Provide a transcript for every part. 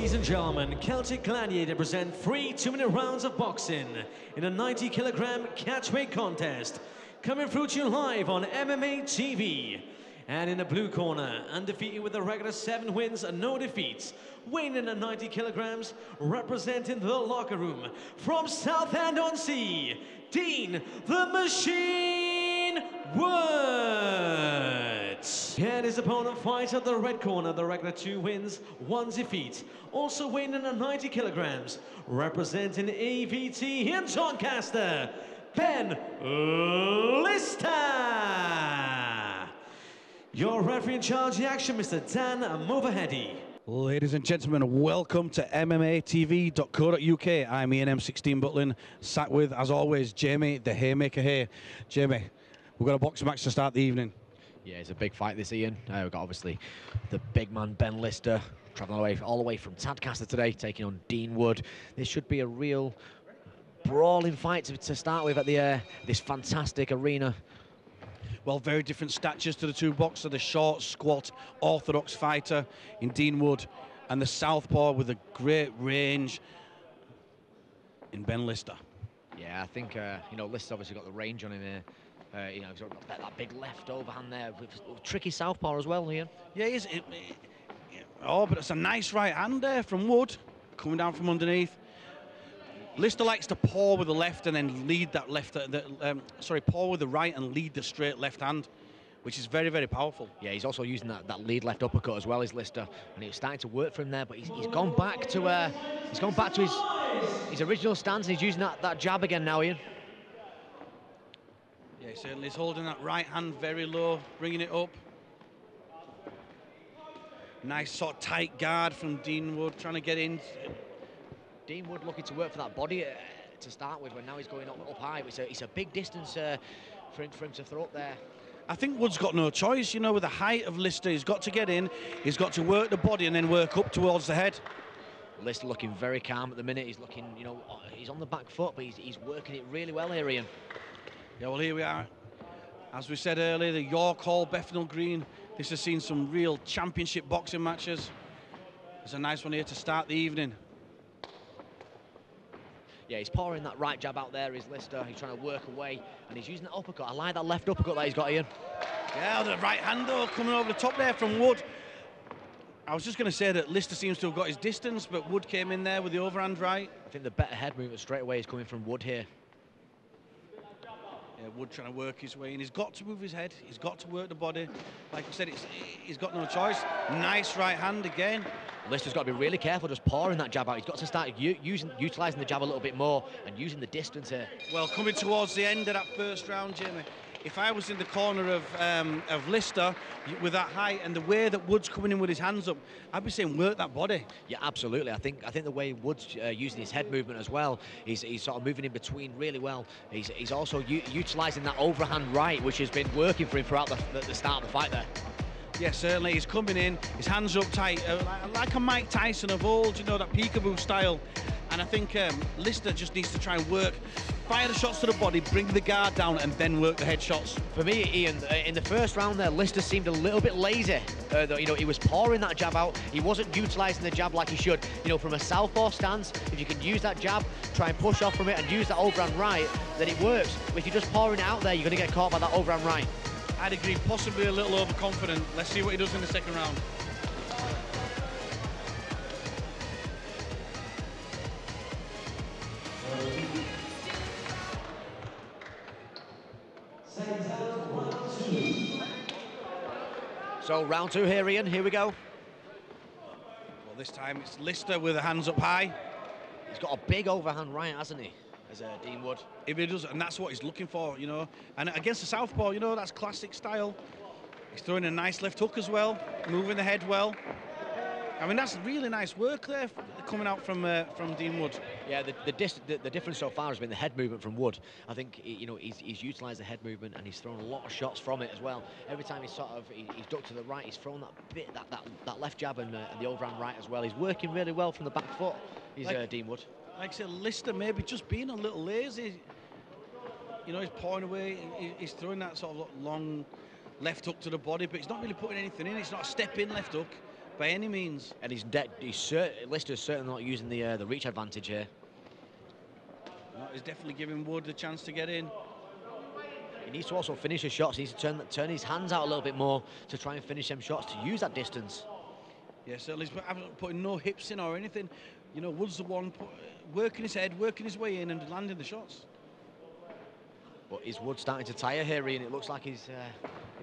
Ladies and gentlemen, Celtic Gladiator present 3 2-minute rounds of boxing in a 90-kilogram catchweight contest, coming through to you live on MMA TV. And in the blue corner, undefeated with a regular 7 wins and no defeats, weighing in at 90 kilograms, representing the locker room from Southend-on-Sea, Dean the Machine Woods. And his opponent fights at the red corner, the regular 2 wins, 1 defeat, also weighing in at 90 kilograms, representing AVT in Doncaster, Ben Lister. Your referee in charge of the action, Mr. Dan Movahedi. Ladies and gentlemen, welcome to MMATV.co.uk. I'm Ian M16 Butlin, sat with, as always, Jamie the Haymaker here. Jamie, we've got a boxing match to start the evening. Yeah, it's a big fight this, Ian. We've got obviously the big man Ben Lister travelling all the way from Tadcaster today, taking on Dean Wood. This should be a real brawling fight to start with at the this fantastic arena. Well, very different statures to the two boxers, the short, squat, orthodox fighter in Dean Wood, and the southpaw with a great range in Ben Lister. Yeah, I think, you know, Lister's obviously got the range on him here. You know, he's got that big left overhand there, with tricky southpaw as well, Ian. Yeah, he is. Oh, but it's a nice right hand there from Wood, coming down from underneath. Lister likes to paw with the left and then lead that left, paw with the right and lead the straight left hand, which is very, very powerful. Yeah, he's also using that lead left uppercut as well as Lister, and it's starting to work for him there. But he's gone back to his original stance, and he's using that jab again now, Ian. Yeah, he certainly is holding that right hand very low, bringing it up. Nice sort of tight guard from Dean Wood, trying to get in. Dean Wood looking to work for that body to start with, when now he's going up high. It's a big distance for him to throw up there. I think Wood's got no choice, you know, with the height of Lister. He's got to get in, he's got to work the body and then work up towards the head. Lister looking very calm at the minute. He's looking, you know, he's on the back foot, but he's working it really well here, Ian. Yeah, well, here we are. As we said earlier, the York Hall, Bethnal Green. This has seen some real championship boxing matches. It's a nice one here to start the evening. Yeah, he's pouring that right jab out there, is Lister. He's trying to work away, and he's using that uppercut. I like that left uppercut that he's got, Ian. Yeah, the right hand, though, coming over the top there from Wood. I was just going to say that Lister seems to have got his distance, but Wood came in there with the overhand right. I think the better head movement straight away is coming from Wood here. Yeah, Wood trying to work his way in. He's got to move his head. He's got to work the body. Like I said, he's got no choice. Nice right hand again. Lister's got to be really careful just pouring that jab out. He's got to start utilising the jab a little bit more and using the distance here. Well, coming towards the end of that first round, Jamie, if I was in the corner of Lister with that height and the way that Wood's coming in with his hands up, I'd be saying work that body. Yeah, absolutely. I think the way Wood's using his head movement as well, he's sort of moving in between really well. He's also utilising that overhand right, which has been working for him throughout the start of the fight there. Yeah, certainly. He's coming in, his hands up tight, like a Mike Tyson of old, you know, that peekaboo style. And I think Lister just needs to try and work, fire the shots to the body, bring the guard down, and then work the head shots. For me, Ian, in the first round there, Lister seemed a little bit lazy. You know, he was pouring that jab out. He wasn't utilising the jab like he should. You know, from a southpaw stance, if you can use that jab, try and push off from it and use that overhand right, then it works. But if you're just pouring it out there, you're going to get caught by that overhand right. I'd agree, possibly a little overconfident. Let's see what he does in the second round. So round 2 here, Ian. Here we go. Well, this time it's Lister with the hands up high. He's got a big overhand right, hasn't he? As Dean Wood. If he does, and that's what he's looking for, you know. And against the southpaw, you know, that's classic style. He's throwing a nice left hook as well, moving the head well. I mean, that's really nice work there coming out from Dean Wood. Yeah, the difference so far has been the head movement from Wood. I think, you know, he's utilised the head movement and he's thrown a lot of shots from it as well. Every time he's ducked to the right, he's thrown that left jab and the overhand right as well. He's working really well from the back foot. He's Dean Wood. Like I said, Lister maybe just being a little lazy. You know, he's pouring away. He's throwing that sort of long left hook to the body, but he's not really putting anything in. It's not a step in left hook. by any means. And Lister's certainly not using the reach advantage here. No, he's definitely giving Wood a chance to get in. He needs to also finish his shots. He needs to turn his hands out a little bit more to try and finish them shots, to use that distance. Yeah, certainly he's putting no hips in or anything. You know, Wood's the one working his head, working his way in and landing the shots. But is Wood starting to tire here, Ian? It looks like he's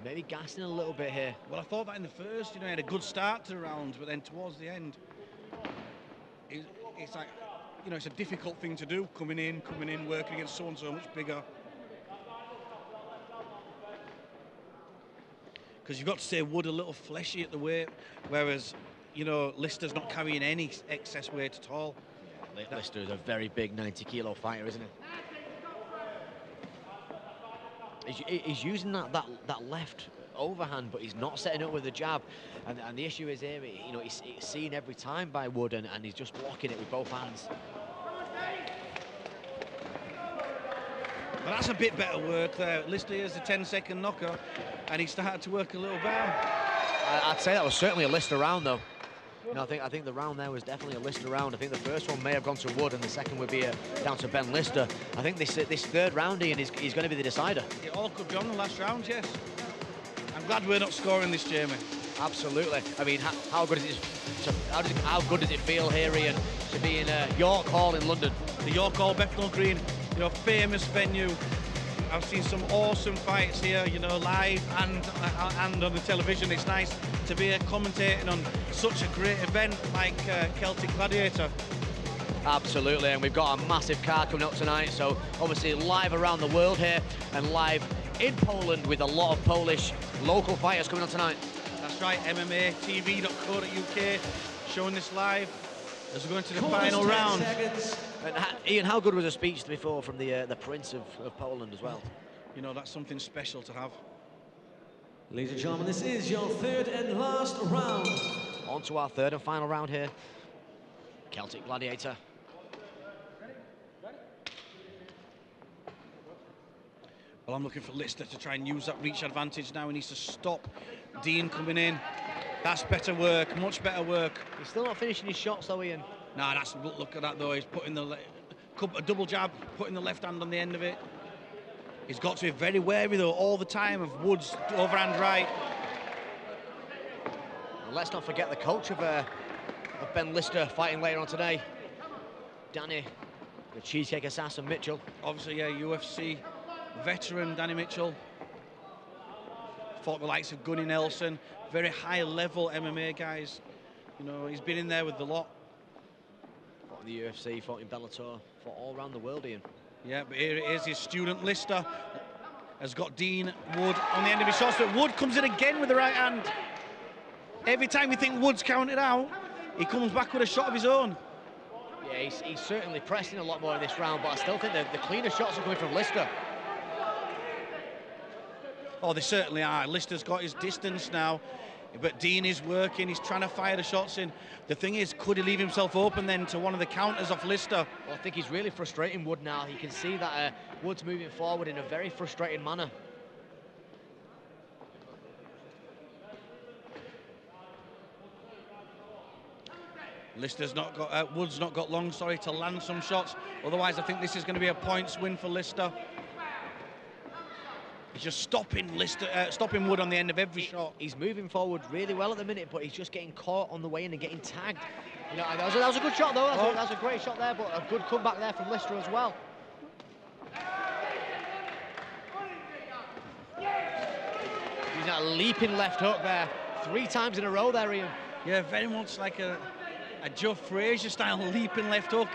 maybe gassing a little bit here. Well, I thought that in the first, you know, he had a good start to the round, but then towards the end, it's like, you know, it's a difficult thing to do, coming in, working against someone so much bigger. Because you've got to say Wood a little fleshy at the weight, whereas, you know, Lister's not carrying any excess weight at all. Yeah, Lister is a very big 90-kilo fighter, isn't he? He's using that left overhand, but he's not setting up with the jab. And the issue is here, you know, it's seen every time by Wood, and he's just blocking it with both hands. But that's a bit better work there. Lister has a 10-second knocker, and he started to work a little better. I'd say that was certainly a Lister round, though. You know, I think the round there was definitely a Lister round. I think the first one may have gone to Wood, and the second would be down to Ben Lister. I think this third round, Ian, is going to be the decider. It all could be on the last round, yes. I'm glad we're not scoring this, Jamie. Absolutely. I mean, how good is it? How good does it feel here, Ian, to be in York Hall in London? The York Hall, Bethnal Green, you know, famous venue. I've seen some awesome fights here, you know, live and on the television. It's nice to be commentating on such a great event like Celtic Gladiator. Absolutely, and we've got a massive card coming up tonight, so obviously live around the world here and live in Poland with a lot of Polish local fighters coming on tonight. That's right, MMATV.co.uk showing this live as we're going to the final round. And Ian, how good was the speech before from the Prince of Poland as well? You know, that's something special to have. Ladies and gentlemen, this is your third and last round. On to our third and final round here. Celtic Gladiator. Well, I'm looking for Lister to try and use that reach advantage now. He needs to stop Dean coming in. That's better work, much better work. He's still not finishing his shots though, Ian. Nah, look at that though. He's putting a double jab, putting the left hand on the end of it. He's got to be very wary though all the time of Wood's overhand right. And let's not forget the coach of Ben Lister fighting later on today. Danny, the Cheesecake Assassin Mitchell. Obviously, yeah, UFC veteran Danny Mitchell. Fought the likes of Gunny Nelson, very high-level MMA guys. You know, he's been in there with the lot. Fought in the UFC, fought in Bellator, fought all around the world, Ian. Yeah, but here it is, his student Lister has got Dean Wood on the end of his shots, but Wood comes in again with the right hand. Every time you think Wood's counted out, he comes back with a shot of his own. Yeah, he's certainly pressing a lot more in this round, but I still think the cleaner shots are coming from Lister. Oh, they certainly are. Lister's got his distance now, but Dean is working. He's trying to fire the shots in. The thing is, could he leave himself open then to one of the counters off Lister? Well, I think he's really frustrating Wood now. You can see that Wood's moving forward in a very frustrating manner. Lister's not got, Wood's not got long, sorry, to land some shots. Otherwise, I think this is going to be a points win for Lister. He's just stopping Wood on the end of every shot. He's moving forward really well at the minute, but he's just getting caught on the way in and getting tagged. You know, that was a good shot though. That was a great shot there, but a good comeback there from Lister as well. He's got a leaping left hook there, 3 times in a row there, Ian. Yeah, very much like a Joe Frazier style leaping left hook.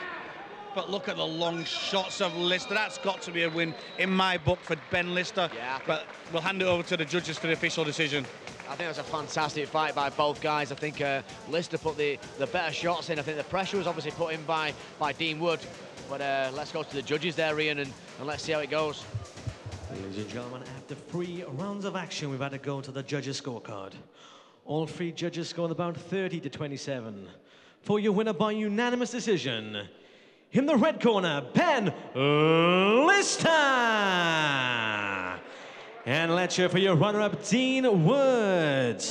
But look at the long shots of Lister. That's got to be a win in my book for Ben Lister. Yeah, but we'll hand it over to the judges for the official decision. I think it was a fantastic fight by both guys. I think Lister put the better shots in. I think the pressure was obviously put in by Dean Wood. But let's go to the judges there, Ian, and let's see how it goes. Ladies and gentlemen, after 3 rounds of action, we've had to go to the judges' scorecard. All 3 judges scored about 30-27. For your winner by unanimous decision, in the red corner, Ben Lister. And let's cheer for your runner-up, Dean Wood.